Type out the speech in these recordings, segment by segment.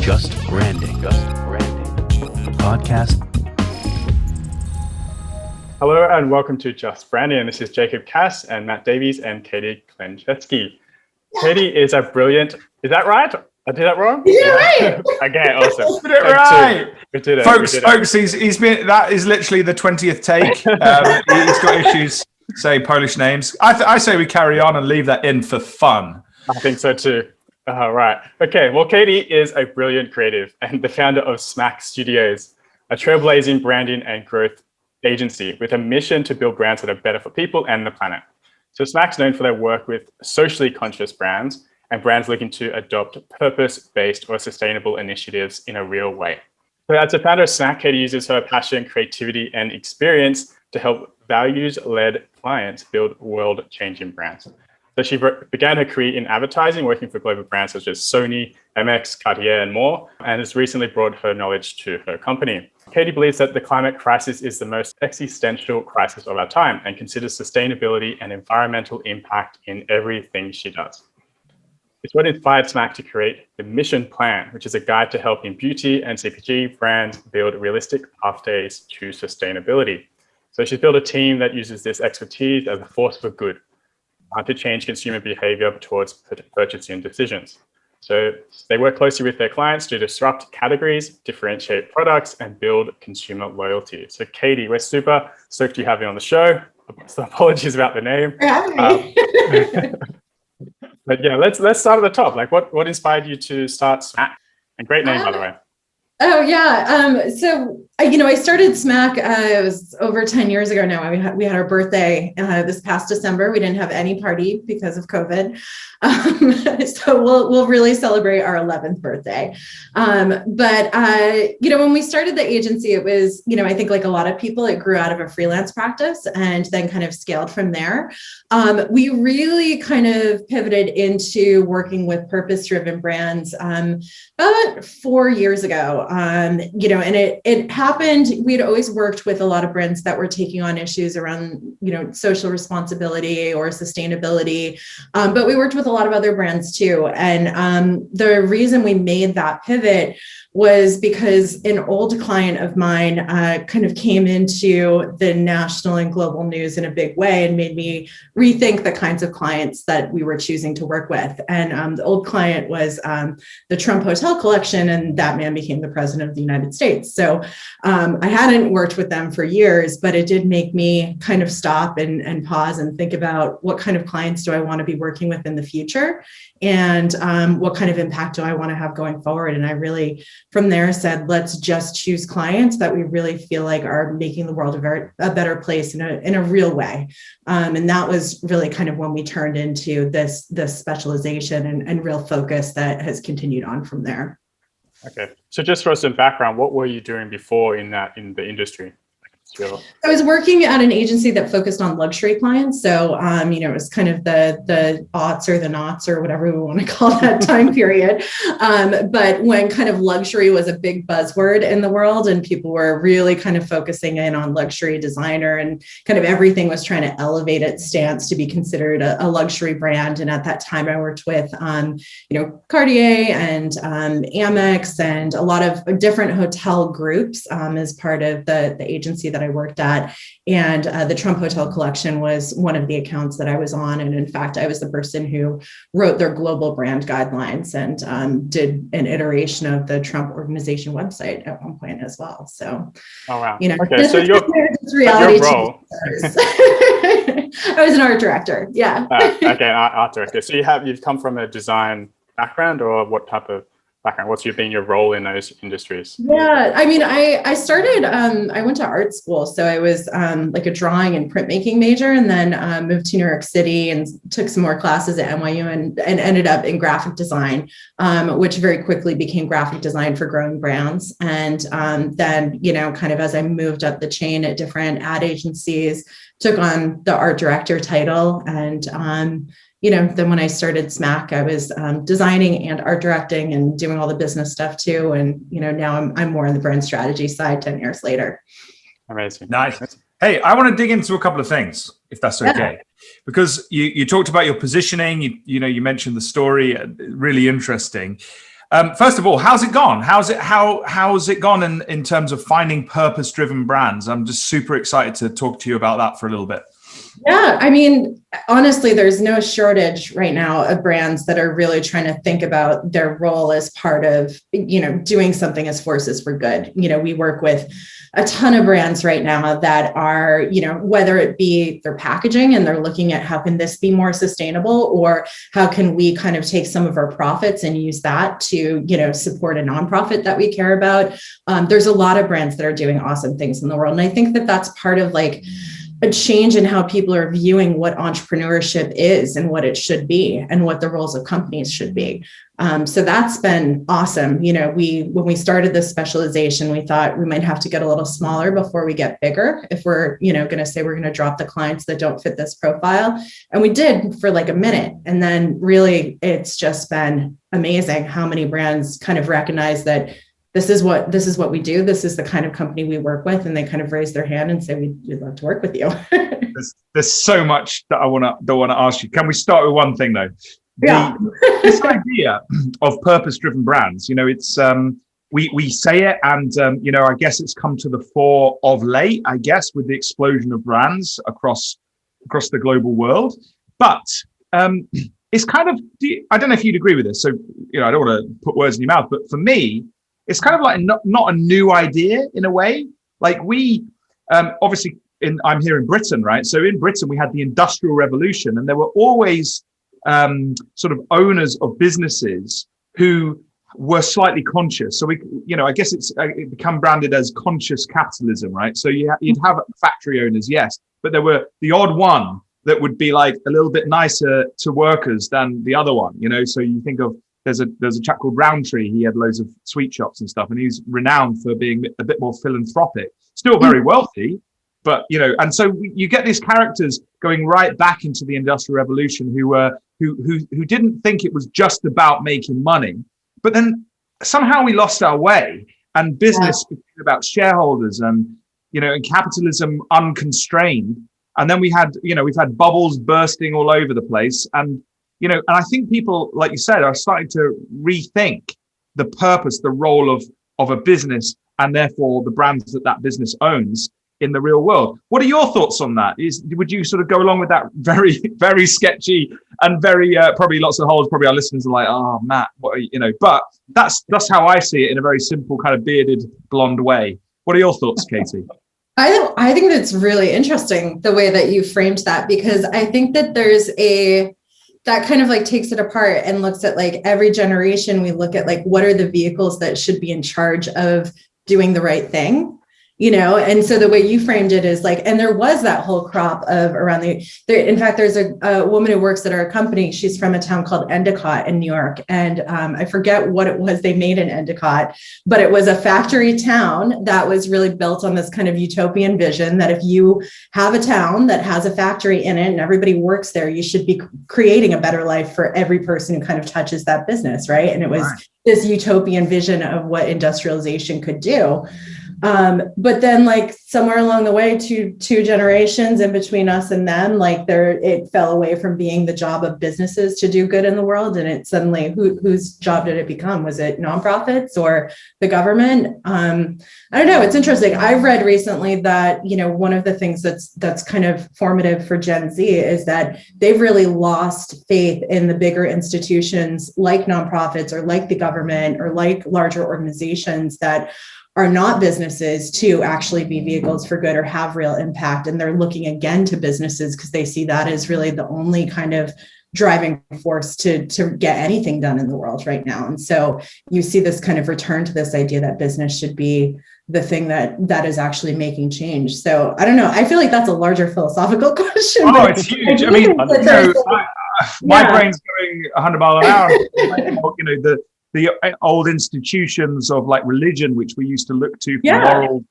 Just Branding. Podcast. Hello and welcome to Just Branding. This is Jacob Cass and Matt Davies and Katie Klencheski. Katie is a brilliant, is that right? I did that wrong? You did it right. Okay, awesome. Did it right. We did it. Folks, he's been, that is literally the 20th take. He's got issues saying Polish names. I say we carry on and leave that in for fun. I think so too. Right. Okay, well, Katie is a brilliant creative and the founder of SMAKK Studios, a trailblazing branding and growth agency with a mission to build brands that are better for people and the planet. So SMAKK's known for their work with socially conscious brands and brands looking to adopt purpose-based or sustainable initiatives in a real way. So as a founder of SMAKK, Katie uses her passion, creativity, and experience to help values-led clients build world-changing brands. So she began her career in advertising, working for global brands such as Sony, MX, Cartier, and more, and has recently brought her knowledge to her company. Katie believes that the climate crisis is the most existential crisis of our time and considers sustainability and environmental impact in everything she does. It's what inspired SMAKK to create the Mission Plan, which is a guide to helping beauty and CPG brands build realistic pathways to sustainability. So she's built a team that uses this expertise as a force for good to change consumer behavior towards purchasing decisions. So they work closely with their clients to disrupt categories, differentiate products, and build consumer loyalty. So Katie, we're super stoked to have you on the show. So apologies about the name. For having me. But yeah, let's start at the top. Like what inspired you to start SMAKK? And great name, by the way. Oh yeah. I started SMAKK. It was over 10 years ago now. We had our birthday this past December. We didn't have any party because of COVID. So we'll really celebrate our 11th birthday. When we started the agency, it was, I think like a lot of people, it grew out of a freelance practice and then kind of scaled from there. We really kind of pivoted into working with purpose-driven brands about 4 years ago. And it happened. We'd always worked with a lot of brands that were taking on issues around, social responsibility or sustainability. But we worked with a lot of other brands too. And the reason we made that pivot was because an old client of mine kind of came into the national and global news in a big way and made me rethink the kinds of clients that we were choosing to work with. And the old client was the Trump Hotel Collection, and that man became the president of the United States. So I hadn't worked with them for years, but it did make me kind of stop and pause and think about what kind of clients do I want to be working with in the future, and what kind of impact do I want to have going forward. And I really, from there, said, let's just choose clients that we really feel like are making the world a better place in a real way. And that was really kind of when we turned into this specialization and real focus that has continued on from there. Okay, so just for some background, what were you doing before in the industry? Sure. I was working at an agency that focused on luxury clients. So, it was kind of the aughts or the knots or whatever we want to call that time period. But when kind of luxury was a big buzzword in the world and people were really kind of focusing in on luxury designer and kind of everything was trying to elevate its stance to be considered a luxury brand. And at that time I worked with, Cartier and Amex and a lot of different hotel groups as part of the agency that I worked at. And the Trump Hotel Collection was one of the accounts that I was on. And in fact, I was the person who wrote their global brand guidelines and did an iteration of the Trump organization website at one point as well. So, oh, wow. Okay, so your role. I was an art director. Yeah. Okay, art director. So you've come from a design background, or what type of background? What's been your role in those industries? Yeah, I started, I went to art school. So I was like a drawing and printmaking major, and then moved to New York City and took some more classes at NYU and ended up in graphic design, which very quickly became graphic design for growing brands. And then, kind of as I moved up the chain at different ad agencies, took on the art director title. And then when I started SMAKK, I was designing and art directing and doing all the business stuff too. And, now I'm more on the brand strategy side 10 years later. Amazing. Nice. Hey, I want to dig into a couple of things, if that's okay. Because you talked about your positioning, you mentioned the story, really interesting. First of all, how's it gone? How's it gone in terms of finding purpose-driven brands? I'm just super excited to talk to you about that for a little bit. Yeah, I mean, honestly, there's no shortage right now of brands that are really trying to think about their role as part of, doing something as forces for good. We work with a ton of brands right now that are, whether it be their packaging and they're looking at how can this be more sustainable, or how can we kind of take some of our profits and use that to, support a nonprofit that we care about. There's a lot of brands that are doing awesome things in the world. And I think that that's part of like a change in how people are viewing what entrepreneurship is and what it should be and what the roles of companies should be. So that's been awesome. When we started this specialization, we thought we might have to get a little smaller before we get bigger. If we're, going to say we're going to drop the clients that don't fit this profile. And we did for like a minute. And then really, it's just been amazing how many brands kind of recognize that this is what we do. This is the kind of company we work with. And they kind of raise their hand and say, we'd love to work with you. There's so much that I want to ask you. Can we start with one thing though? Yeah. This idea of purpose-driven brands, it's we say it, and I guess it's come to the fore of late, I guess, with the explosion of brands across the global world. But it's kind of, I don't know if you'd agree with this. So I don't want to put words in your mouth, but for me, it's kind of like not a new idea in a way. Like we obviously I'm here in Britain, right? So in Britain we had the Industrial Revolution, and there were always sort of owners of businesses who were slightly conscious. So I guess it become branded as conscious capitalism, right? So you'd have factory owners, yes, but there were the odd one that would be like a little bit nicer to workers than the other one. So you think of there's a chap called Roundtree. He had loads of sweet shops and stuff, and he's renowned for being a bit more philanthropic. Still very wealthy, but and so you get these characters going right back into the Industrial Revolution who didn't think it was just about making money, but then somehow we lost our way, and business became about shareholders and and capitalism unconstrained. And then we've had bubbles bursting all over the place, and and I think people, like you said, are starting to rethink the purpose, the role of a business, and therefore the brands that business owns in the real world. What are your thoughts on that? Would you sort of go along with that very, very sketchy and very probably lots of holes? Probably our listeners are like, oh, Matt, what are but that's how I see it in a very simple kind of bearded blonde way. What are your thoughts, Katie? I think that's really interesting the way that you framed that, because I think that there's that kind of like takes it apart and looks at like every generation. We look at like, what are the vehicles that should be in charge of doing the right thing? And so the way you framed it is like, and there was that whole crop of around in fact, there's a woman who works at our company. She's from a town called Endicott in New York. And I forget what it was they made in Endicott, but it was a factory town that was really built on this kind of utopian vision that if you have a town that has a factory in it and everybody works there, you should be creating a better life for every person who kind of touches that business, right? And it was this utopian vision of what industrialization could do. But then like somewhere along the way, two generations in between us and them, like it fell away from being the job of businesses to do good in the world. And it suddenly, whose job did it become? Was it nonprofits or the government? I don't know. It's interesting. I've read recently that, one of the things that's kind of formative for Gen Z is that they've really lost faith in the bigger institutions like nonprofits or like the government or like larger organizations that are not businesses to actually be vehicles for good or have real impact. And they're looking again to businesses because they see that as really the only kind of driving force to get anything done in the world right now. And so you see this kind of return to this idea that business should be the thing that is actually making change. So I don't know. I feel like that's a larger philosophical question. Oh, it's huge. I mean, my brain's going 100 miles an hour. The old institutions of like religion, which we used to look to for morals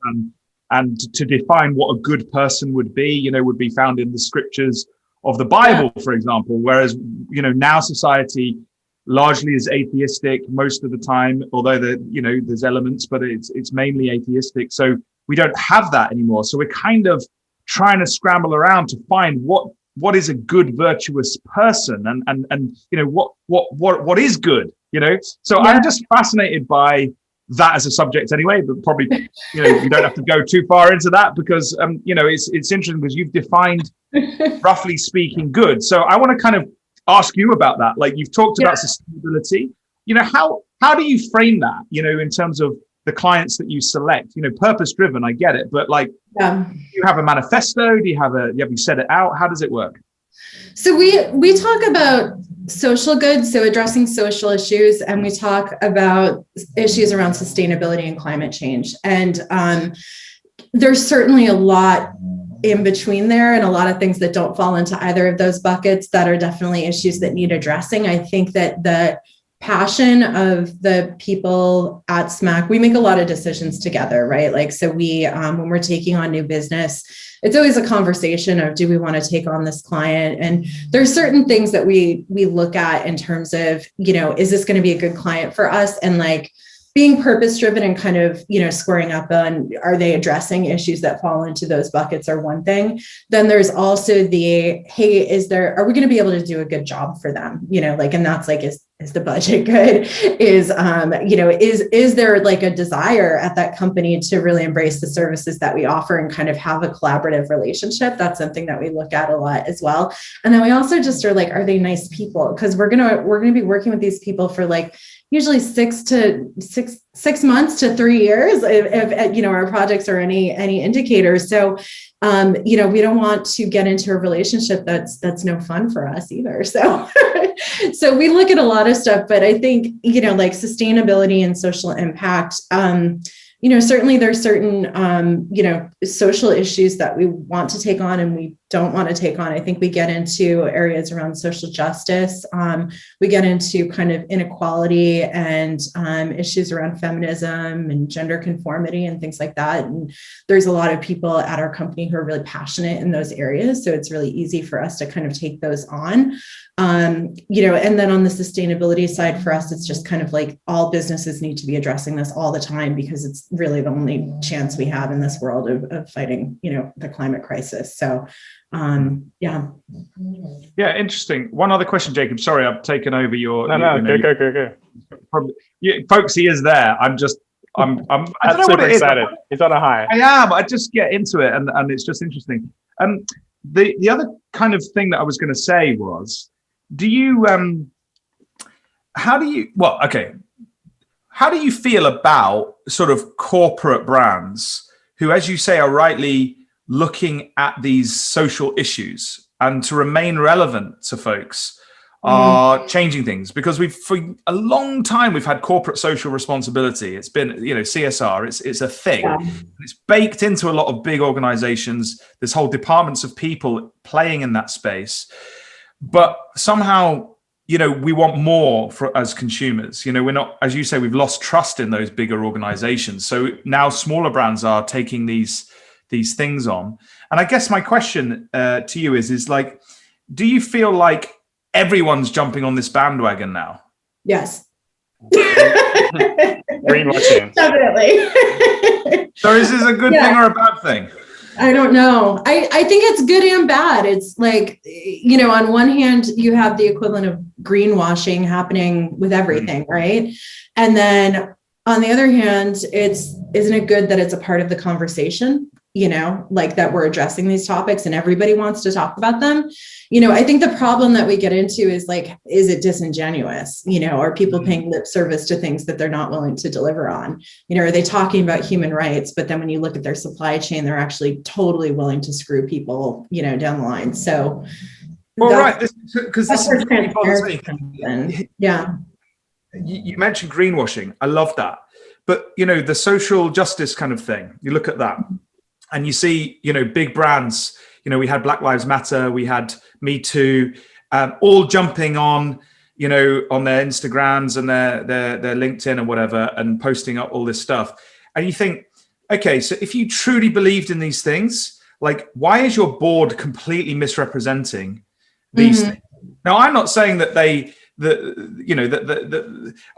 and to define what a good person would be found in the scriptures of the Bible, for example. Whereas, now society largely is atheistic most of the time, although there's elements, but it's mainly atheistic. So we don't have that anymore. So we're kind of trying to scramble around to find what what is a good virtuous person, and you know what is good, you know. So Yeah. I'm just fascinated by that as a subject anyway, but probably, you know, you don't have to go too far into that, because you know, it's interesting because you've defined, roughly speaking, good. So I want to kind of ask you about that. Like, you've talked about sustainability, you know, how do you frame that, you know, in terms of the clients that you select? You know, purpose driven, I get it, but like, do you have a manifesto? Do you have you set it out? How does it work? So we talk about social good, so addressing social issues, and we talk about issues around sustainability and climate change. And there's certainly a lot in between there, and a lot of things that don't fall into either of those buckets that are definitely issues that need addressing. I think that the passion of the people at SMAKK, we make a lot of decisions together, right? Like, so we, when we're taking on new business, it's always a conversation of, do we want to take on this client? And there's certain things that we look at in terms of, you know, is this going to be a good client for us? And like, being purpose driven and kind of, you know, squaring up on, are they addressing issues that fall into those buckets, are one thing. Then there's also the, hey, are we going to be able to do a good job for them? You know, like, and that's like, is the budget good? Is, you know, is there like a desire at that company to really embrace the services that we offer and kind of have a collaborative relationship? That's something that we look at a lot as well. And then we also just are like, are they nice people? Because we're going to be working with these people for like, usually 6 months to 3 years, if you know, our projects are any indicators. So, you know, we don't want to get into a relationship that's no fun for us either. So, so we look at a lot of stuff, but I think, you know, like sustainability and social impact, you know, certainly there's certain, you know, social issues that we want to take on and we don't want to take on. I think we get into areas around social justice. We get into kind of inequality and issues around feminism and gender conformity and things like that. And there's a lot of people at our company who are really passionate in those areas. So it's really easy for us to kind of take those on. You know, and then on the sustainability side for us, it's just kind of like all businesses need to be addressing this all the time, because it's really the only chance we have in this world of fighting, you know, the climate crisis. So, yeah. Yeah, interesting. One other question, Jacob. Sorry, I've taken over your. Go. Probably, folks, he is there. I'm I don't know super what it excited. is. He's on a high. I am. I just get into it, and it's just interesting. The other kind of thing that I was going to say was, do you how do you feel about sort of corporate brands who, as you say, are rightly looking at these social issues and to remain relevant to folks are changing things? Because for a long time we've had corporate social responsibility. It's been, you know, CSR. It's a thing. Yeah. It's baked into a lot of big organizations. There's whole departments of people playing in that space. But somehow, you know, we want more as consumers. You know, we're not, as you say, we've lost trust in those bigger organizations. So now smaller brands are taking these things on. And I guess my question to you is like, do you feel like everyone's jumping on this bandwagon now? Yes. Greenwashing. Definitely. So is this a good thing or a bad thing? I don't know. I think it's good and bad. It's like, you know, on one hand, you have the equivalent of greenwashing happening with everything, right? And then on the other hand, isn't it good that it's a part of the conversation? You know, like that we're addressing these topics and everybody wants to talk about them. You know, I think the problem that we get into is like, is it disingenuous? You know, are people paying lip service to things that they're not willing to deliver on? You know, are they talking about human rights? But then when you look at their supply chain, they're actually totally willing to screw people, you know, down the line. So, well, right, because this is yeah. You mentioned greenwashing. I love that. But, you know, the social justice kind of thing, you look at that. And you see, you know, big brands, you know, we had Black Lives Matter, we had Me Too, all jumping on, you know, on their Instagrams and their LinkedIn and whatever, and posting up all this stuff. And you think, okay, so if you truly believed in these things, like, why is your board completely misrepresenting these things? Now, I'm not saying that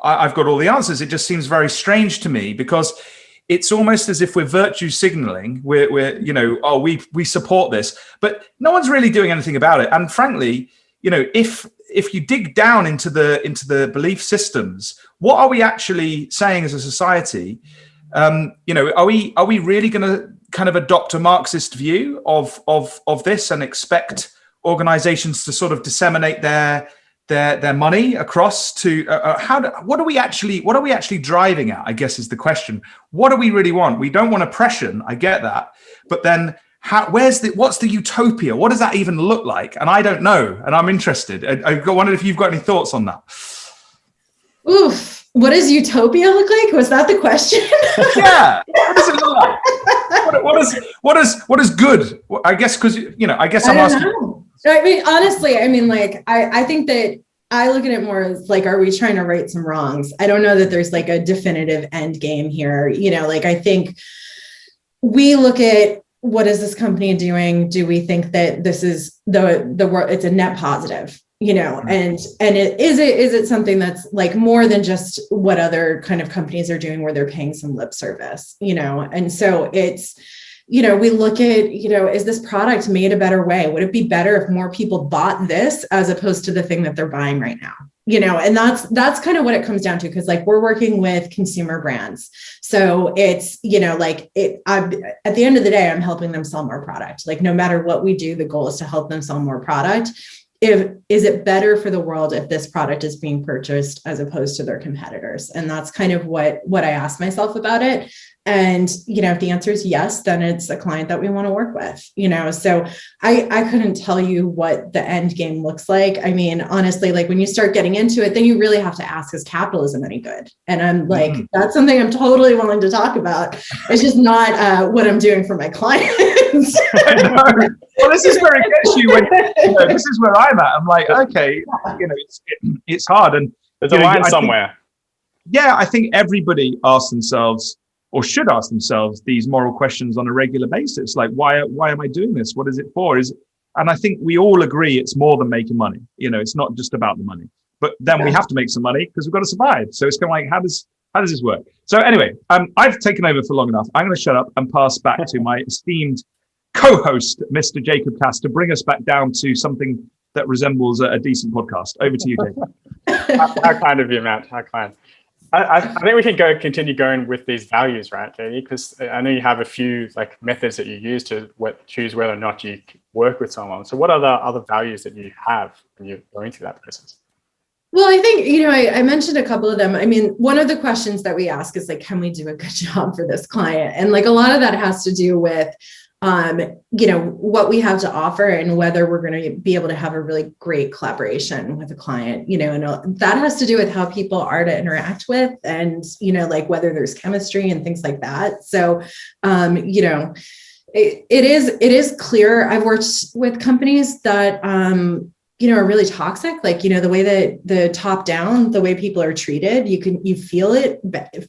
I've got all the answers. It just seems very strange to me, because it's almost as if we're virtue signaling. We're you know, oh, we support this, but no one's really doing anything about it. And frankly, you know, if you dig down into the belief systems, what are we actually saying as a society? You know, are we really going to kind of adopt a Marxist view of this and expect organizations to sort of disseminate their money across to what are we actually driving at, I guess, is the question. What do we really want? We don't want oppression, I get that, but then what's the utopia? What does that even look like? And I don't know, and I'm interested. I wondered if you've got any thoughts on that. Oof, what does utopia look like? Was that the question? Yeah, what does it look like? What is good? I guess because, you know, I guess I'm asking. I mean, honestly, I mean, like, I think that I look at it more as like, are we trying to right some wrongs? I don't know that there's like a definitive end game here. You know, like, I think we look at what is this company doing? Do we think that this is the world? It's a net positive, you know, and is it something that's like more than just what other kind of companies are doing where they're paying some lip service, you know? And so it's, you know, we look at, you know, is this product made a better way? Would it be better if more people bought this as opposed to the thing that they're buying right now? You know, and that's kind of what it comes down to. Cause like we're working with consumer brands. So it's, you know, like at the end of the day, I'm helping them sell more product. Like no matter what we do, the goal is to help them sell more product. Is it better for the world if this product is being purchased as opposed to their competitors? And that's kind of what I ask myself about it. And, you know, if the answer is yes, then it's a client that we want to work with, you know? So I couldn't tell you what the end game looks like. I mean, honestly, like when you start getting into it, then you really have to ask, is capitalism any good? And I'm like, that's something I'm totally willing to talk about. It's just not what I'm doing for my clients. Well, this is where it gets you. When, you know, this is where I'm at. I'm like, okay, you know, it's hard. And there's a line somewhere. I think everybody asks themselves, or should ask themselves, these moral questions on a regular basis. Like, why am I doing this? What is it for? And I think we all agree it's more than making money. You know, it's not just about the money. But then we have to make some money because we've got to survive. So it's kind of like, how does this work? So anyway, I've taken over for long enough. I'm going to shut up and pass back to my esteemed co-host, Mr. Jacob Cass, to bring us back down to something that resembles a decent podcast. Over to you, Jacob. How kind of you, Matt. How kind. I think we can continue going with these values, right, Katie? Because I know you have a few like methods that you use to choose whether or not you work with someone. So what are the other values that you have when you're going through that process? Well, I think, you know, I mentioned a couple of them. I mean, one of the questions that we ask is like, can we do a good job for this client? And like a lot of that has to do with you know, what we have to offer and whether we're going to be able to have a really great collaboration with a client, you know, and that has to do with how people are to interact with and, you know, like whether there's chemistry and things like that. So, you know, it is clear. I've worked with companies that, you know, are really toxic. Like, you know, the way that the top down, the way people are treated, you feel it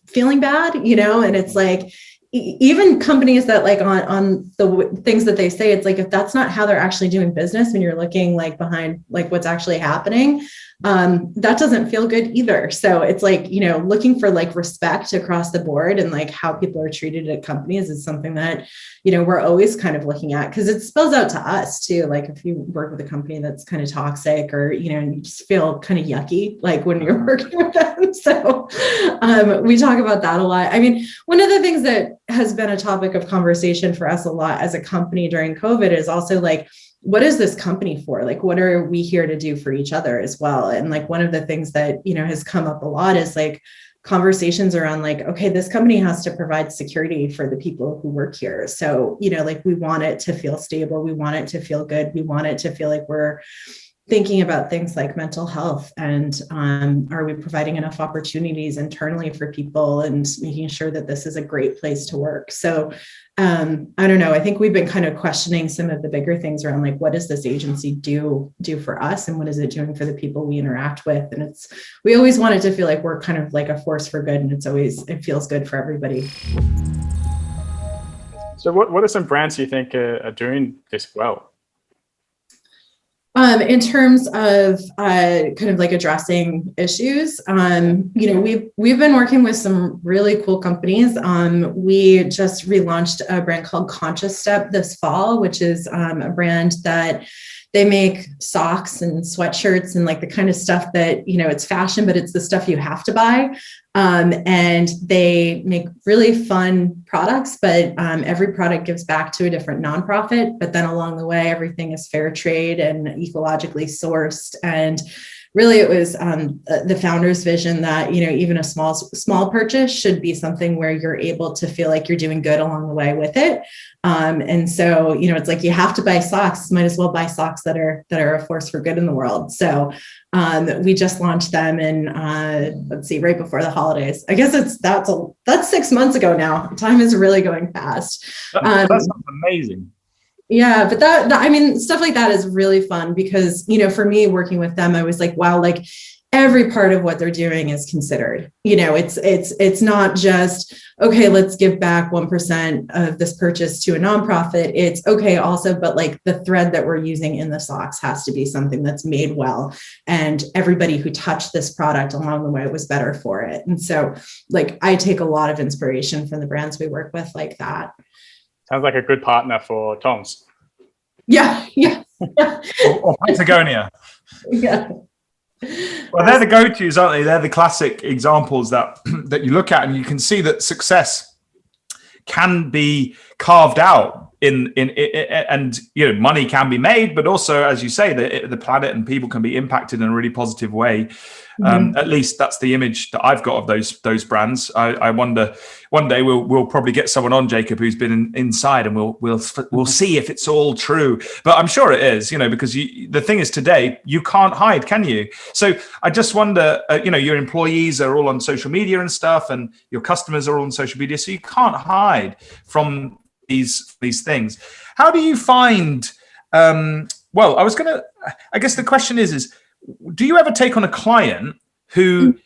feeling bad, you know, and it's like, even companies that like on the things that they say, it's like, if that's not how they're actually doing business and you're looking like behind like what's actually happening, that doesn't feel good either. So it's like, you know, looking for like respect across the board and like how people are treated at companies is something that, you know, we're always kind of looking at because it spills out to us too. Like if you work with a company that's kind of toxic or, you know, you just feel kind of yucky, like when you're working with them. So we talk about that a lot. I mean, one of the things that has been a topic of conversation for us a lot as a company during COVID is also like, what is this company for? Like, what are we here to do for each other as well? And like, one of the things that, you know, has come up a lot is like conversations around like, okay, this company has to provide security for the people who work here. So, you know, like we want it to feel stable. We want it to feel good. We want it to feel like we're thinking about things like mental health and are we providing enough opportunities internally for people and making sure that this is a great place to work. So I don't know. I think we've been kind of questioning some of the bigger things around like, what does this agency do for us? And what is it doing for the people we interact with? And we always want it to feel like we're kind of like a force for good. And it feels good for everybody. So what are some brands you think are doing this well? In terms of kind of like addressing issues, we've been working with some really cool companies. We just relaunched a brand called Conscious Step this fall, which is a brand that they make socks and sweatshirts and like the kind of stuff that, it's fashion, but it's the stuff you have to buy. And they make really fun products, but every product gives back to a different nonprofit. But then along the way, everything is fair trade and ecologically sourced. And really, it was the founder's vision that, even a small purchase should be something where you're able to feel like you're doing good along the way with it. And so, it's like you have to buy socks, might as well buy socks that are a force for good in the world. So we just launched them in, right before the holidays. I guess that's 6 months ago now. Time is really going fast. That's amazing. Yeah, but stuff like that is really fun because, for me working with them, I was like, wow, like every part of what they're doing is considered. It's not just, okay, let's give back 1% of this purchase to a nonprofit. It's okay also, but like the thread that we're using in the socks has to be something that's made well. And everybody who touched this product along the way was better for it. And so like, I take a lot of inspiration from the brands we work with like that. Sounds like a good partner for Tom's. Yeah. or Patagonia. Yeah. Well, they're the go-tos, aren't they? They're the classic examples that you look at, and you can see that success can be carved out in and money can be made, but also, as you say, the planet and people can be impacted in a really positive way. At least that's the image that I've got of those brands. I wonder one day we'll probably get someone on, Jacob, who's been inside, and we'll see if it's all true. But I'm sure it is, because the thing is today you can't hide, can you? So I just wonder, your employees are all on social media and stuff, and your customers are all on social media, so you can't hide from these things. How do you find? I guess the question is do you ever take on a client who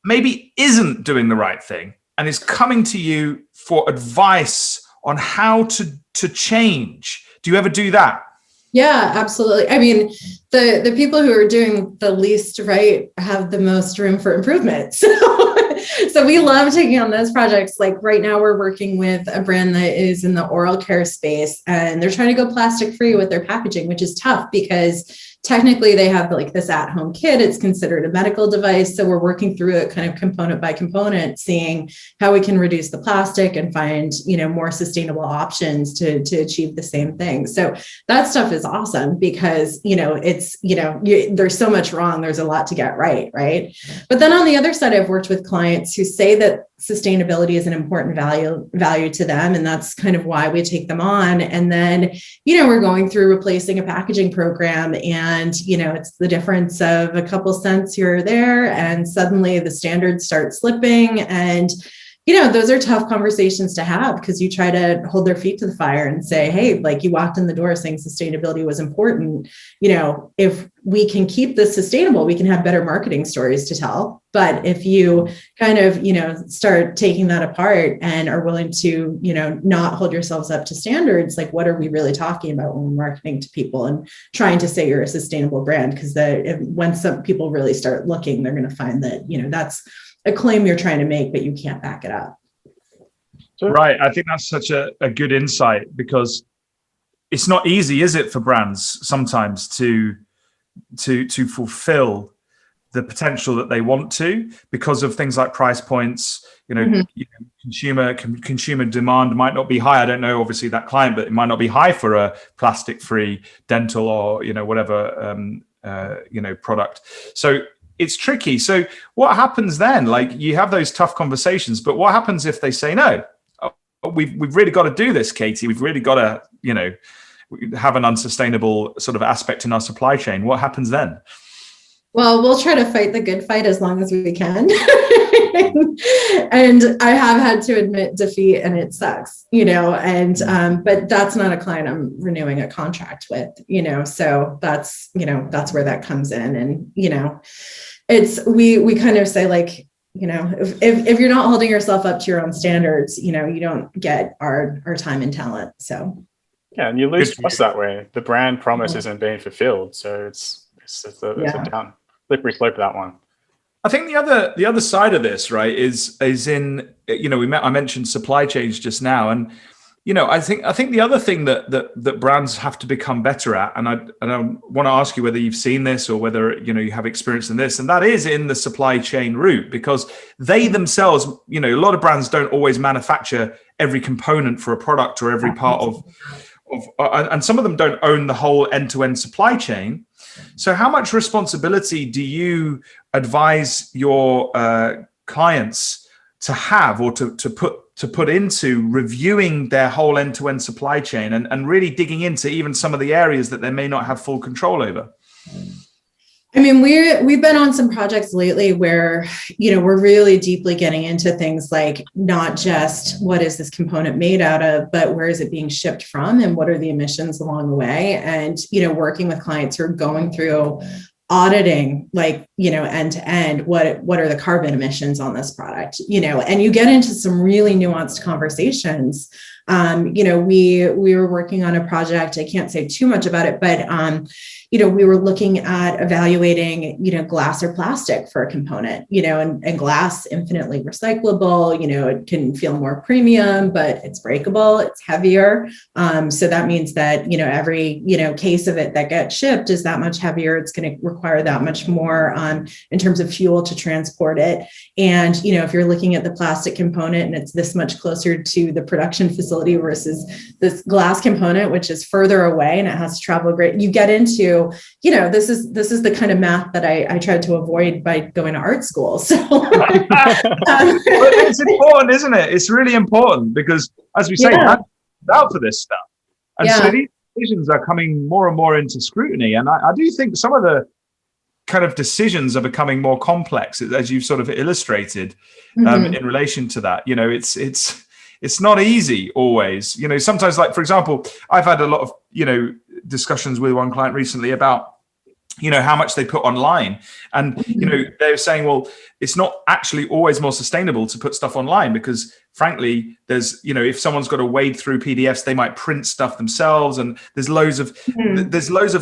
maybe isn't doing the right thing and is coming to you for advice on how to change? Do you ever do that? Yeah, absolutely. I mean, the people who are doing the least right have the most room for improvement. So we love taking on those projects. Like right now we're working with a brand that is in the oral care space, and they're trying to go plastic free with their packaging, which is tough because technically they have like this at-home kit. It's considered a medical device. So we're working through it kind of component by component, seeing how we can reduce the plastic and find, more sustainable options to achieve the same thing. So that stuff is awesome because, there's so much wrong. There's a lot to get right. Right. But then on the other side, I've worked with clients who say that sustainability is an important value to them. And that's kind of why we take them on. And then, we're going through replacing a packaging program, and, it's the difference of a couple cents here or there. And suddenly the standards start slipping. And, those are tough conversations to have because you try to hold their feet to the fire and say, hey, like you walked in the door saying sustainability was important. If we can keep this sustainable, we can have better marketing stories to tell. But if you kind of, start taking that apart and are willing to, not hold yourselves up to standards, like what are we really talking about when we're marketing to people and trying to say you're a sustainable brand? Because when some people really start looking, they're going to find that, that's a claim you're trying to make, but you can't back it up. Right. I think that's such a good insight because it's not easy, is it, for brands sometimes to fulfill the potential that they want to because of things like price points. Consumer demand might not be high. I don't know, obviously, that client, but it might not be high for a plastic-free dental or whatever product. So it's tricky. So what happens then? Like you have those tough conversations, but what happens if they say no? We've really got to do this, Katie. We've really got to have an unsustainable sort of aspect in our supply chain. What happens then? Well, we'll try to fight the good fight as long as we can. And I have had to admit defeat, and it sucks, but that's not a client I'm renewing a contract with, so that's where that comes in. And, we kind of say like, if you're not holding yourself up to your own standards, you don't get our time and talent. So. Yeah, and you lose Good for trust you. that way. The brand promise isn't being fulfilled, so it's a down slippery slope, that one. I think the other side of this, right, is in, you know, I mentioned supply chains just now, and you know, I think the other thing that brands have to become better at, and I want to ask you whether you've seen this or whether, you know, you have experience in this, and that is in the supply chain route, because they themselves, you know, a lot of brands don't always manufacture every component for a product or every part of and some of them don't own the whole end-to-end supply chain. So how much responsibility do you advise your clients to have, or to put into reviewing their whole end-to-end supply chain and really digging into even some of the areas that they may not have full control over? I mean, we've been on some projects lately where, you know, we're really deeply getting into things like not just what is this component made out of, but where is it being shipped from and what are the emissions along the way? And, you know, working with clients who are going through auditing, like, you know, end to end, what are the carbon emissions on this product, you know, and you get into some really nuanced conversations. You know, we were working on a project, I can't say too much about it, but, you know, we were looking at evaluating, you know, glass or plastic for a component, you know, and glass infinitely recyclable, you know, it can feel more premium, but it's breakable, it's heavier. So that means that, you know, every, you know, case of it that gets shipped is that much heavier. It's going to require that much more in terms of fuel to transport it. And, you know, if you're looking at the plastic component and it's this much closer to the production facility versus this glass component, which is further away and it has to travel great, you get into, you know, this is the kind of math that I tried to avoid by going to art school. So But it's important, isn't it? It's really important because, as we say, brands are out for this stuff. And so these decisions are coming more and more into scrutiny. And I do think some of the kind of decisions are becoming more complex, as you've sort of illustrated, in relation to that. You know, it's not easy always. You know, sometimes, like, for example, I've had a lot of, you know, discussions with one client recently about, you know, how much they put online. And, you know, they were saying, well, it's not actually always more sustainable to put stuff online because, frankly, there's, you know, if someone's got to wade through PDFs, they might print stuff themselves. And there's loads of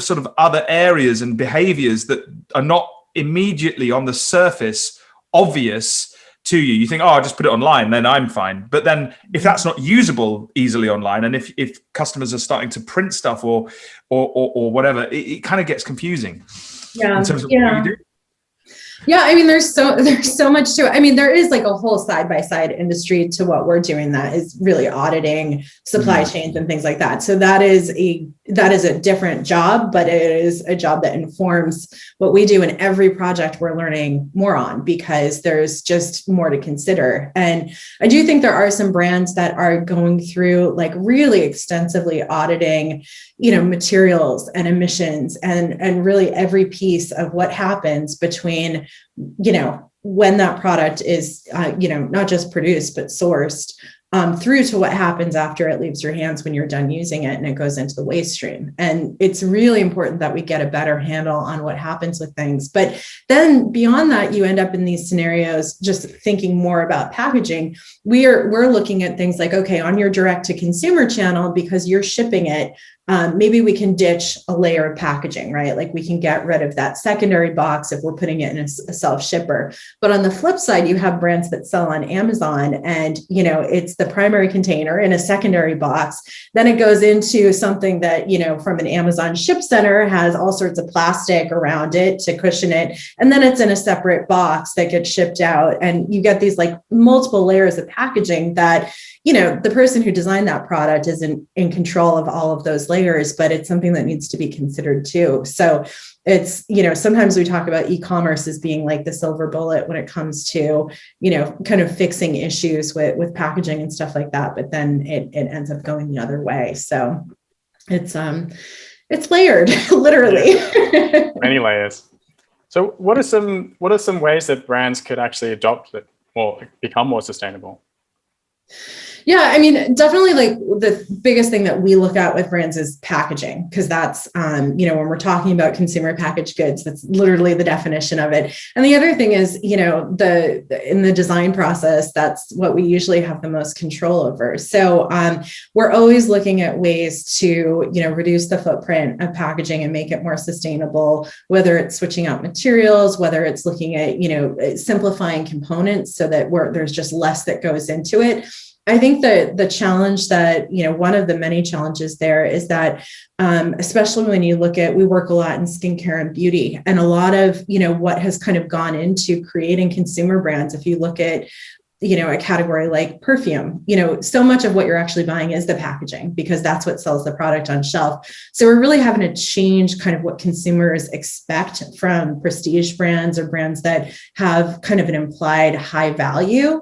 sort of other areas and behaviors that are not immediately on the surface obvious to you. You think, oh, I'll just put it online, then I'm fine. But then if that's not usable easily online, and if customers are starting to print stuff or whatever, it kind of gets confusing in terms of what you do. Yeah, I mean, there's so much to it. I mean, there is like a whole side-by-side industry to what we're doing that is really auditing supply chains and things like that. So that is a different job, but it is a job that informs what we do. In every project we're learning more on because there's just more to consider. And I do think there are some brands that are going through like really extensively auditing, you know, materials and emissions and really every piece of what happens between, you know, when that product is, you know, not just produced, but sourced through to what happens after it leaves your hands when you're done using it and it goes into the waste stream. And it's really important that we get a better handle on what happens with things. But then beyond that, you end up in these scenarios, just thinking more about packaging. We're looking at things like, okay, on your direct to consumer channel, because you're shipping it, maybe we can ditch a layer of packaging, right? Like we can get rid of that secondary box if we're putting it in a self shipper. But on the flip side, you have brands that sell on Amazon and, you know, it's the primary container in a secondary box. Then it goes into something that, you know, from an Amazon ship center has all sorts of plastic around it to cushion it. And then it's in a separate box that gets shipped out. And you get these like multiple layers of packaging that, you know, the person who designed that product isn't in control of all of those layers, but it's something that needs to be considered too. So it's, you know, sometimes we talk about e-commerce as being like the silver bullet when it comes to, you know, kind of fixing issues with packaging and stuff like that. But then it ends up going the other way. So it's layered, literally. Many layers. So what are some ways that brands could actually adopt it or become more sustainable? Yeah, I mean, definitely like the biggest thing that we look at with brands is packaging, because that's, when we're talking about consumer packaged goods, that's literally the definition of it. And the other thing is, in the design process, that's what we usually have the most control over. So we're always looking at ways to, reduce the footprint of packaging and make it more sustainable, whether it's switching out materials, whether it's looking at, simplifying components so that there's just less that goes into it. I think that the challenge that, one of the many challenges there is that, especially when you look at, we work a lot in skincare and beauty, and a lot of, what has kind of gone into creating consumer brands. If you look at, a category like perfume, so much of what you're actually buying is the packaging, because that's what sells the product on shelf. So we're really having to change kind of what consumers expect from prestige brands or brands that have kind of an implied high value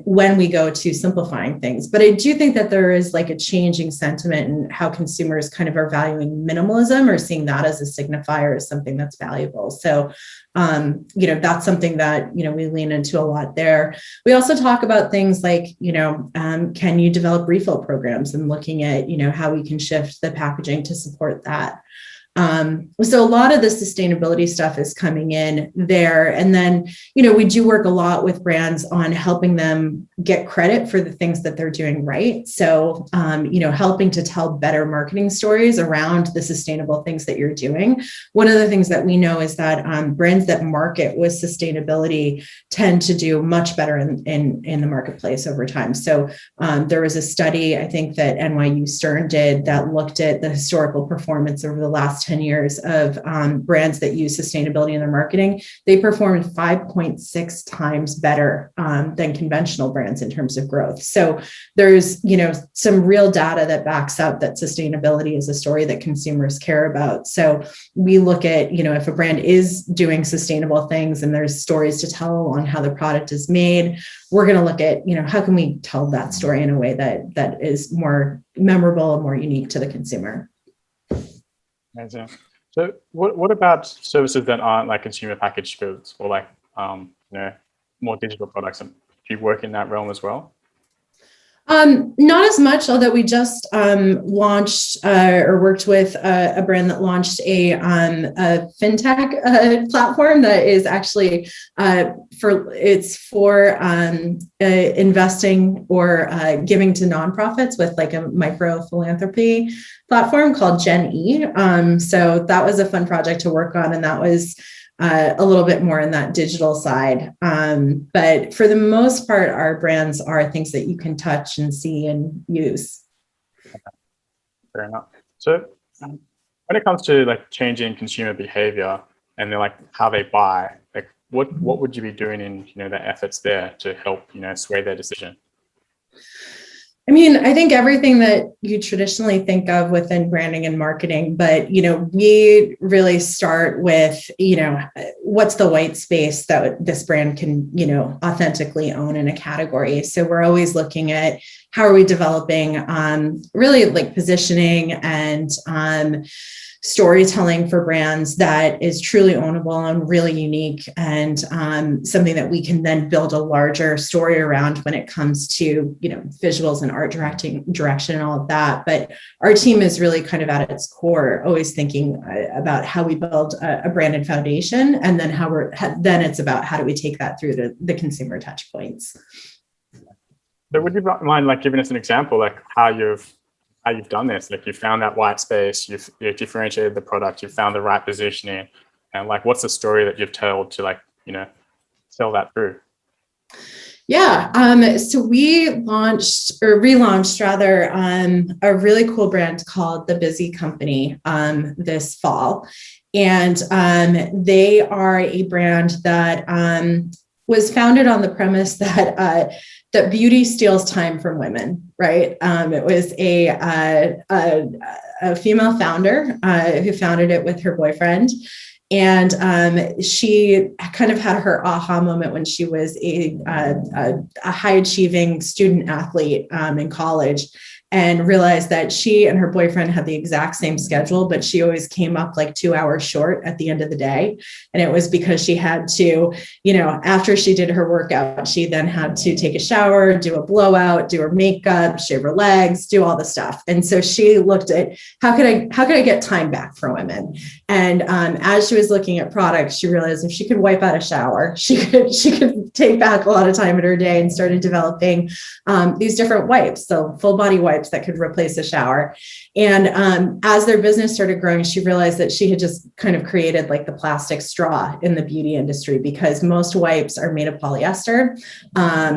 when we go to simplifying things. But I do think that there is like a changing sentiment in how consumers kind of are valuing minimalism, or seeing that as a signifier as something that's valuable. So, that's something that, we lean into a lot there. We also talk about things like, can you develop refill programs, and looking at, how we can shift the packaging to support that. So a lot of the sustainability stuff is coming in there. And then, we do work a lot with brands on helping them get credit for the things that they're doing right. So, helping to tell better marketing stories around the sustainable things that you're doing. One of the things that we know is that brands that market with sustainability tend to do much better in the marketplace over time. So there was a study, I think, that NYU Stern did that looked at the historical performance over the last 10 years of brands that use sustainability in their marketing. They performed 5.6 times better than conventional brands in terms of growth. So there's, some real data that backs up that sustainability is a story that consumers care about. So we look at, if a brand is doing sustainable things and there's stories to tell on how the product is made, we're going to look at, how can we tell that story in a way that is more memorable and more unique to the consumer. Amazing. So what about services that aren't like consumer packaged goods, or like, more digital products? Do you work in that realm as well? Not as much, although we just launched or worked with a brand that launched a fintech platform that is actually for investing or giving to nonprofits with like a micro philanthropy platform called Gen E. So that was a fun project to work on, and that was a little bit more in that digital side. But for the most part, our brands are things that you can touch and see and use. Fair enough. So when it comes to like changing consumer behavior and then like how they buy, like what would you be doing in, the efforts there to help, sway their decision? I mean, I think everything that you traditionally think of within branding and marketing, but, we really start with, what's the white space that this brand can, authentically own in a category. So we're always looking at how are we developing really like positioning and storytelling for brands that is truly ownable and really unique, and something that we can then build a larger story around when it comes to, visuals and art direction and all of that. But our team is really kind of at its core, always thinking about how we build a branded foundation, and then then it's about how do we take that through the consumer touch points. So would you mind like giving us an example, like how you've done this? Like you found that white space, you've differentiated the product, you've found the right positioning, and like what's the story that you've told to like, sell that through? Yeah. So we relaunched rather, a really cool brand called The Busy Company this fall. And they are a brand that was founded on the premise that that beauty steals time from women, right? It was a female founder who founded it with her boyfriend. And she kind of had her aha moment when she was a high achieving student athlete in college. and realized that she and her boyfriend had the exact same schedule, but she always came up like 2 hours short at the end of the day. And it was because she had to, after she did her workout, she then had to take a shower, do a blowout, do her makeup, shave her legs, do all the stuff. And so she looked at how could I get time back for women? And as she was looking at products, she realized if she could wipe out a shower, she could take back a lot of time in her day, and started developing these different wipes, so full body wipes that could replace a shower. And as their business started growing, she realized that she had just kind of created like the plastic straw in the beauty industry, because most wipes are made of polyester.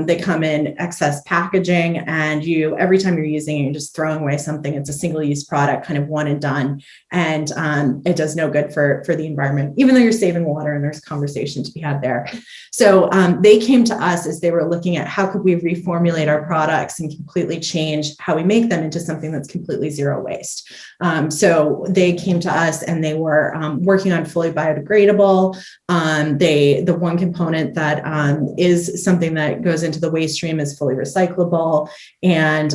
They come in excess packaging, and every time you're using it, you're just throwing away something. It's a single-use product, kind of one and done. And it does no good for the environment, even though you're saving water, and there's conversation to be had there. So they came to us as they were looking at how could we reformulate our products and completely change how we make them into something that's completely zero waste. So they came to us, and they were working on fully biodegradable. The one component that is something that goes into the waste stream is fully recyclable. And,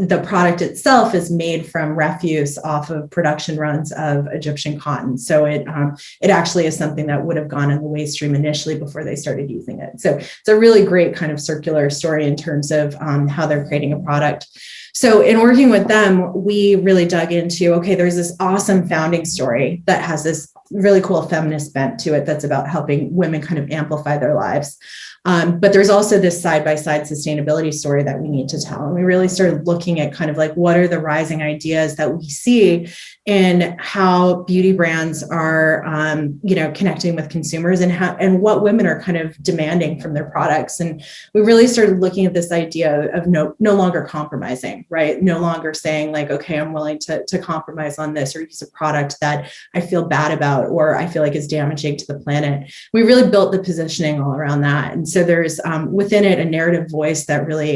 the product itself is made from refuse off of production runs of Egyptian cotton. So it actually is something that would have gone in the waste stream initially before they started using it. So it's a really great kind of circular story in terms of how they're creating a product. So in working with them, we really dug into, okay, there's this awesome founding story that has this really cool feminist bent to it that's about helping women kind of amplify their lives. But there's also this side-by-side sustainability story that we need to tell. And we really started looking at kind of like, what are the rising ideas that we see in how beauty brands are, connecting with consumers, and what women are kind of demanding from their products. And we really started looking at this idea of no longer compromising, right? No longer saying like, okay, I'm willing to compromise on this or use a product that I feel bad about, or I feel like is damaging to the planet. We really built the positioning all around that. And so there's within it a narrative voice that really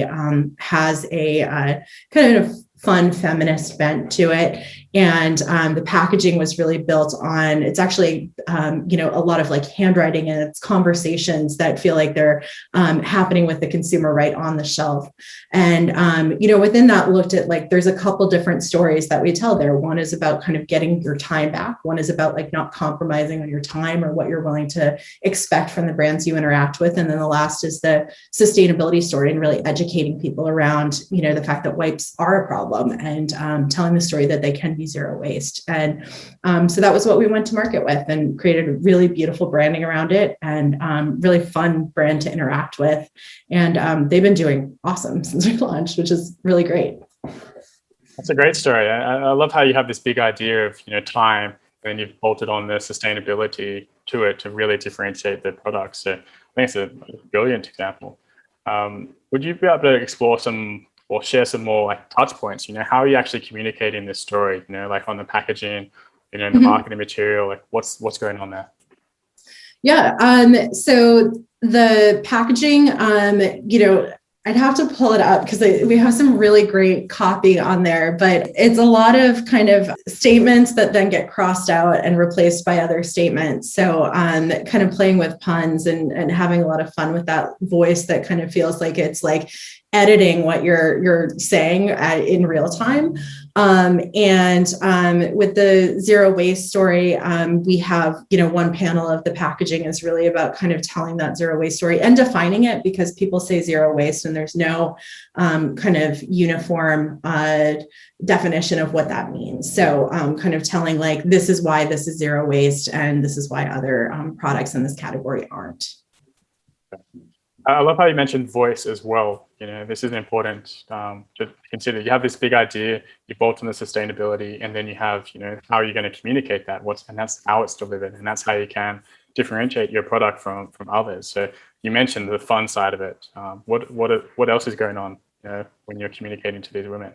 has a kind of fun feminist bent to it. And the packaging was really built on, it's actually, a lot of like handwriting, and it's conversations that feel like they're happening with the consumer right on the shelf. And, within that looked at like, there's a couple different stories that we tell there. One is about kind of getting your time back. One is about like not compromising on your time or what you're willing to expect from the brands you interact with. And then the last is the sustainability story, and really educating people around, the fact that wipes are a problem, and telling the story that they can be zero waste. And so that was what we went to market with, and created a really beautiful branding around it, and really fun brand to interact with. And they've been doing awesome since we launched, which is really great. That's a great story. I love how you have this big idea of, time, and then you've bolted on the sustainability to it to really differentiate the product. So I think it's a brilliant example. Would you be able to explore some or share some more like touch points? How are you actually communicating this story? Like on the packaging, in the marketing material, like what's going on there? Yeah. So the packaging, I'd have to pull it up because we have some really great copy on there, but it's a lot of kind of statements that then get crossed out and replaced by other statements. So kind of playing with puns and having a lot of fun with that voice that kind of feels like it's like editing what you're saying in real time. And with the zero waste story, we have, one panel of the packaging is really about kind of telling that zero waste story and defining it, because people say zero waste and there's no kind of uniform definition of what that means. So kind of telling like, this is why this is zero waste, and this is why other products in this category aren't. I love how you mentioned voice as well. This is important to consider. You have this big idea, you bolt on the sustainability, and then you have, how are you going to communicate that? And that's how it's delivered, and that's how you can differentiate your product from others. So you mentioned the fun side of it. What else is going on, when you're communicating to these women?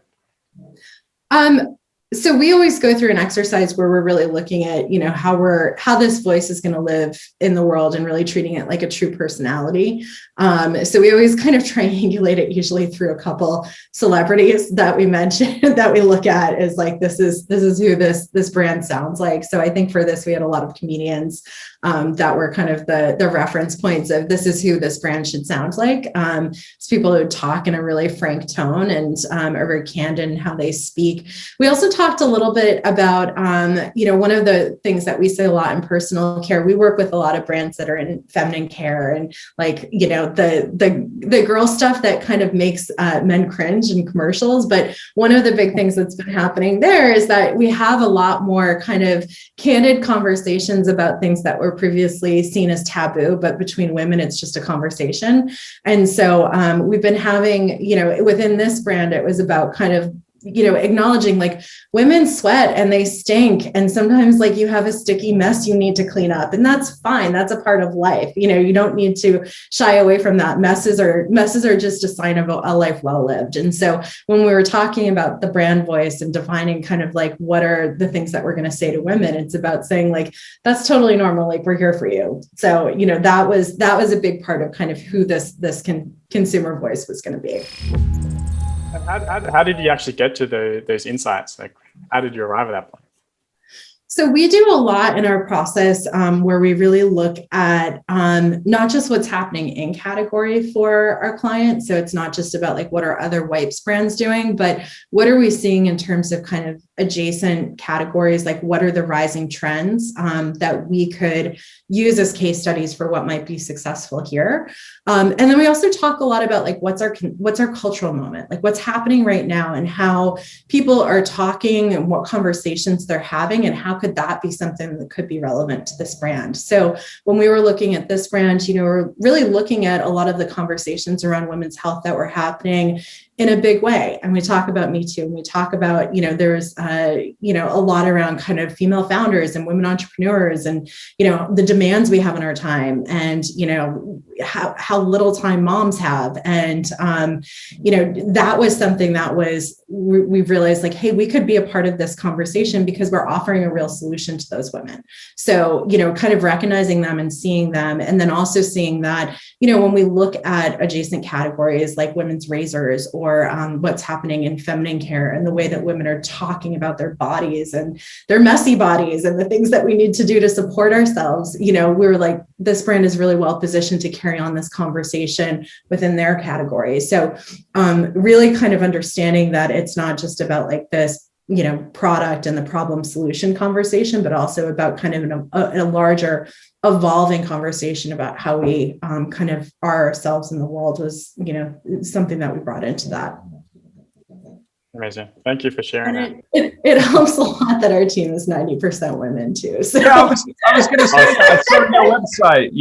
So we always go through an exercise where we're really looking at, how this voice is going to live in the world, and really treating it like a true personality. So we always kind of triangulate it, usually through a couple celebrities that we mentioned that we look at as like, this is who this brand sounds like. So I think for this, we had a lot of comedians that were kind of the reference points of this is who this brand should sound like. It's people who talk in a really frank tone and are very candid in how they speak. We also talked a little bit about, one of the things that we say a lot in personal care, we work with a lot of brands that are in feminine care and the girl stuff that kind of makes men cringe in commercials. But one of the big things that's been happening there is that we have a lot more kind of candid conversations about things that were previously seen as taboo, but between women, it's just a conversation. And so we've been having, within this brand, it was about kind of acknowledging like women sweat and they stink. And sometimes like you have a sticky mess you need to clean up, and that's fine. That's a part of life. You don't need to shy away from that. Messes are just a sign of a life well lived. And so when we were talking about the brand voice and defining kind of like what are the things that we're going to say to women, it's about saying like, that's totally normal. Like we're here for you. So, that was a big part of kind of who this consumer voice was going to be. How did you actually get to those insights? Like, how did you arrive at that point? So we do a lot in our process where we really look at not just what's happening in category for our clients. So it's not just about like what are other wipes brands doing, but what are we seeing in terms of kind of adjacent categories? Like what are the rising trends that we could use as case studies for what might be successful here? And then we also talk a lot about like what's our cultural moment, like what's happening right now and how people are talking and what conversations they're having and how could that be something that could be relevant to this brand. So when we were looking at this brand, we're really looking at a lot of the conversations around women's health that were happening in a big way. And we talk about Me Too, and we talk about, there's, a lot around kind of female founders and women entrepreneurs and, the demands we have in our time and, how little time moms have. And, that was something that we realized like, hey, we could be a part of this conversation because we're offering a real solution to those women. So, kind of recognizing them and seeing them, and then also seeing that, when we look at adjacent categories like women's razors or what's happening in feminine care and the way that women are talking about their bodies and their messy bodies and the things that we need to do to support ourselves, we were like, this brand is really well positioned to carry on this conversation within their category. So really kind of understanding that it's not just about like this, product and the problem solution conversation, but also about kind of a larger evolving conversation about how we kind of are ourselves in the world was, something that we brought into that. Amazing. Thank you for sharing and that. It helps a lot that our team is 90% women too. So yeah, I was going to say, I saw on your website,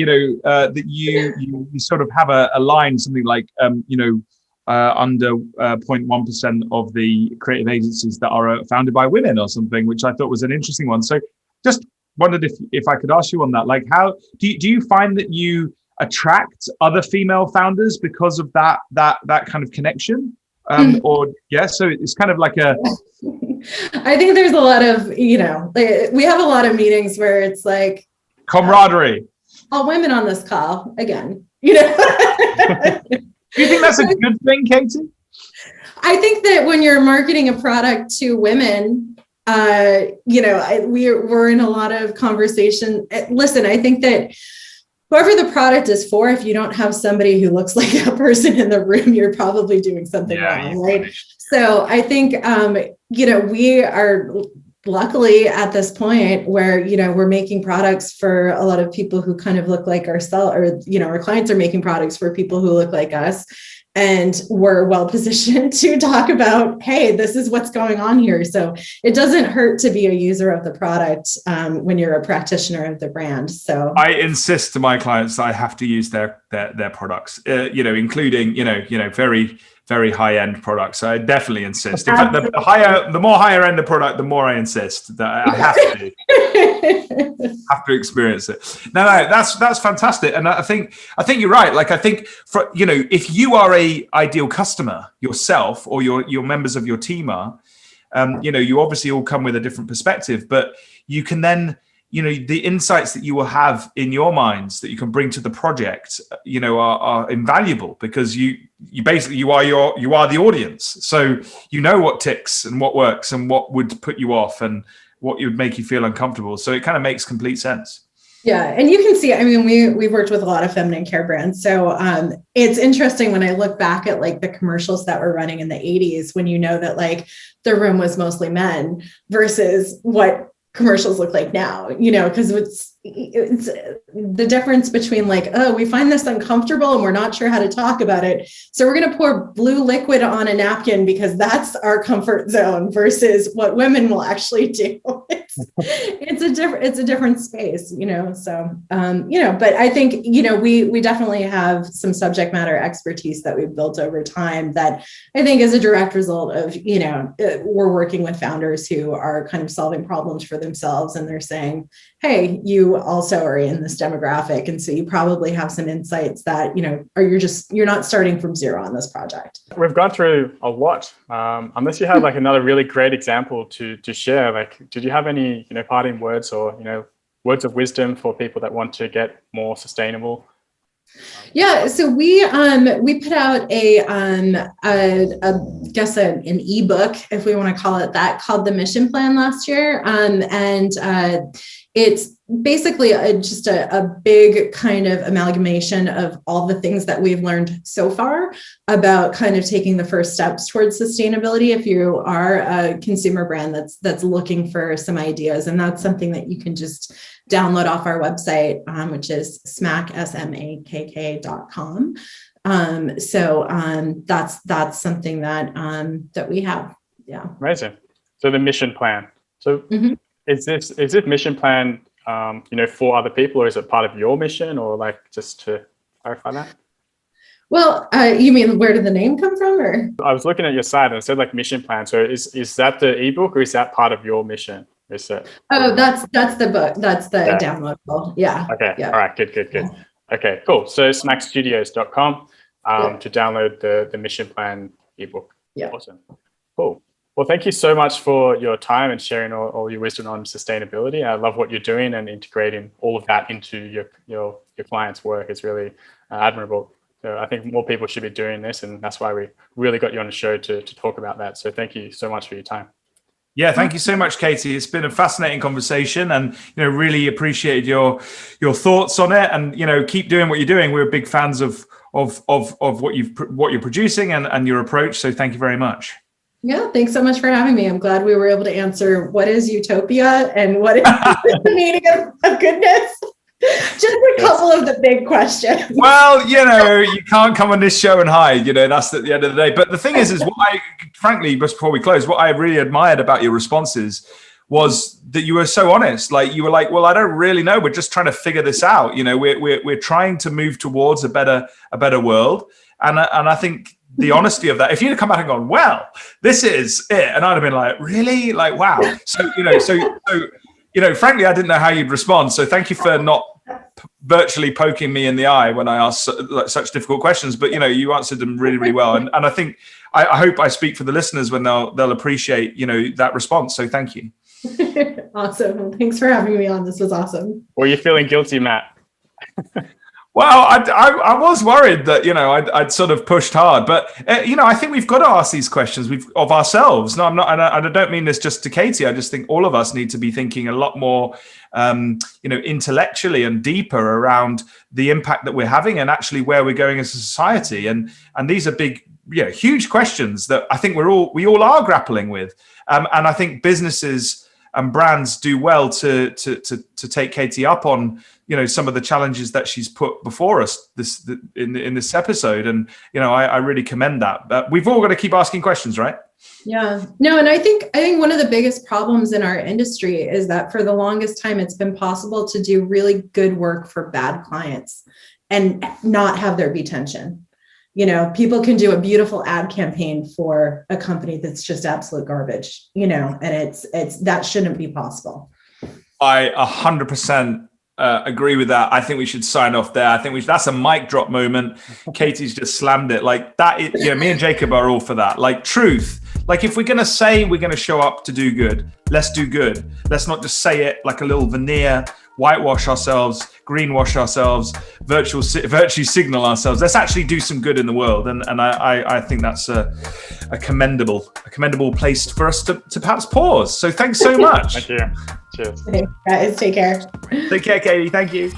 that you sort of have a line, something like, under 0.1% of the creative agencies that are founded by women or something, which I thought was an interesting one. So just wondered if I could ask you on that, like how do you find that you attract other female founders because of that kind of connection? So it's kind of like I think there's a lot of, we have a lot of meetings where it's like camaraderie. All women on this call again, Do you think that's a good thing, Katie? I think that when you're marketing a product to women, we're in a lot of conversation. Listen, I think that whoever the product is for, if you don't have somebody who looks like a person in the room, you're probably doing something wrong, right? So I think, we are luckily at this point where, we're making products for a lot of people who kind of look like ourselves, or, our clients are making products for people who look like us. And we're well positioned to talk about, hey, this is what's going on here. So it doesn't hurt to be a user of the product when you're a practitioner of the brand. So I insist to my clients that I have to use their products, including, very, very high end products. So I definitely insist. In fact, the more higher end the product, the more I insist that I have to experience it. No, that's fantastic. And I think you're right. Like, I think if you are a ideal customer yourself, or your members of your team are, you obviously all come with a different perspective, but you can then, the insights that you will have in your minds that you can bring to the project, are invaluable, because you are the audience. So what ticks and what works and what would put you off and what would make you feel uncomfortable. So it kind of makes complete sense. Yeah, and you can see, I mean, we've worked with a lot of feminine care brands. So it's interesting when I look back at like the commercials that were running in the 80s, when you know that like the room was mostly men versus what commercials look like now, you know, because it's the difference between like, oh, we find this uncomfortable and we're not sure how to talk about it. So we're going to pour blue liquid on a napkin because that's our comfort zone versus what women will actually do. It's a different space, you know, so, you know, but I think, you know, we definitely have some subject matter expertise that we've built over time that I think is a direct result of, you know, we're working with founders who are kind of solving problems for themselves. And they're saying, hey, you also are in this demographic. And so you probably have some insights that, you know, or you're not starting from zero on this project. We've gone through a lot. Unless you have like another really great example to share, like, did you have any, you know, parting words or, you know, words of wisdom for people that want to get more sustainable? Yeah, so we put out an ebook, if we want to call it that, called the Mission Plan last year, and it's basically just a big kind of amalgamation of all the things that we've learned so far about kind of taking the first steps towards sustainability if you are a consumer brand that's looking for some ideas. And that's something that you can just download off our website, which is SMAKK, SMAKK.com. So that's something that we have. Yeah. Amazing. So the mission plan. So is this mission plan, you know, for other people, or is it part of your mission, or like, just to clarify that? Well, you mean where did the name come from, or? I was looking at your site and it said like mission plan. So is that the ebook, or is that part of your mission? Is it? Oh, that's the book. That's the downloadable. Yeah. Okay. Yeah. All right. Good. Yeah. Okay, cool. So SMAKKstudios.com to download the mission plan ebook. Yeah. Awesome. Cool. Well, thank you so much for your time and sharing all your wisdom on sustainability. I love what you're doing and integrating all of that into your clients' work. It's really admirable. So I think more people should be doing this, and that's why we really got you on the show to talk about that. So thank you so much for your time. Yeah, thank you so much, Katie. It's been a fascinating conversation, and really appreciated your thoughts on it. And keep doing what you're doing. We're big fans of what you're producing and your approach. So thank you very much. Yeah, thanks so much for having me. I'm glad we were able to answer what is Utopia and what is the meaning of goodness. Just a couple of the big questions. Well, you can't come on this show and hide, that's at the end of the day. But the thing is what I, frankly, just before we close, what I really admired about your responses was that you were so honest. Like, you were like, well, I don't really know. We're just trying to figure this out. We're trying to move towards a better world. And I think the honesty of that, if you'd have come out and gone, well, this is it. And I'd have been like, really? Like, wow. So, frankly, I didn't know how you'd respond. So thank you for not virtually poking me in the eye when I asked such difficult questions. But, you answered them really, really well. And I think, I hope I speak for the listeners when they'll appreciate, that response. So thank you. Awesome. Thanks for having me on. This was awesome. Were you feeling guilty, Matt? Well, I was worried that, I'd sort of pushed hard, but, I think we've got to ask these questions of ourselves. No, I'm not, and I don't mean this just to Katie. I just think all of us need to be thinking a lot more, intellectually and deeper around the impact that we're having and actually where we're going as a society. And these are big, huge questions that I think we all are grappling with. And I think businesses and brands do well to take Katie up on, some of the challenges that she's put before us in this episode. And, I really commend that. But we've all got to keep asking questions, right? Yeah, no. And I think one of the biggest problems in our industry is that for the longest time, it's been possible to do really good work for bad clients and not have there be tension. People can do a beautiful ad campaign for a company that's just absolute garbage, and it's that shouldn't be possible. I 100% agree with that. I think we should sign off there. I think that's a mic drop moment. Katie's just slammed it like that. Me and Jacob are all for that. Like, truth. Like, if we're going to say we're going to show up to do good, let's do good. Let's not just say it like a little veneer, whitewash ourselves, greenwash ourselves, virtue signal ourselves. Let's actually do some good in the world. And I think that's a commendable place for us to perhaps pause. So thanks so much. Thank you. Cheers. Thanks, guys. Take care. Take care, Katie. Thank you.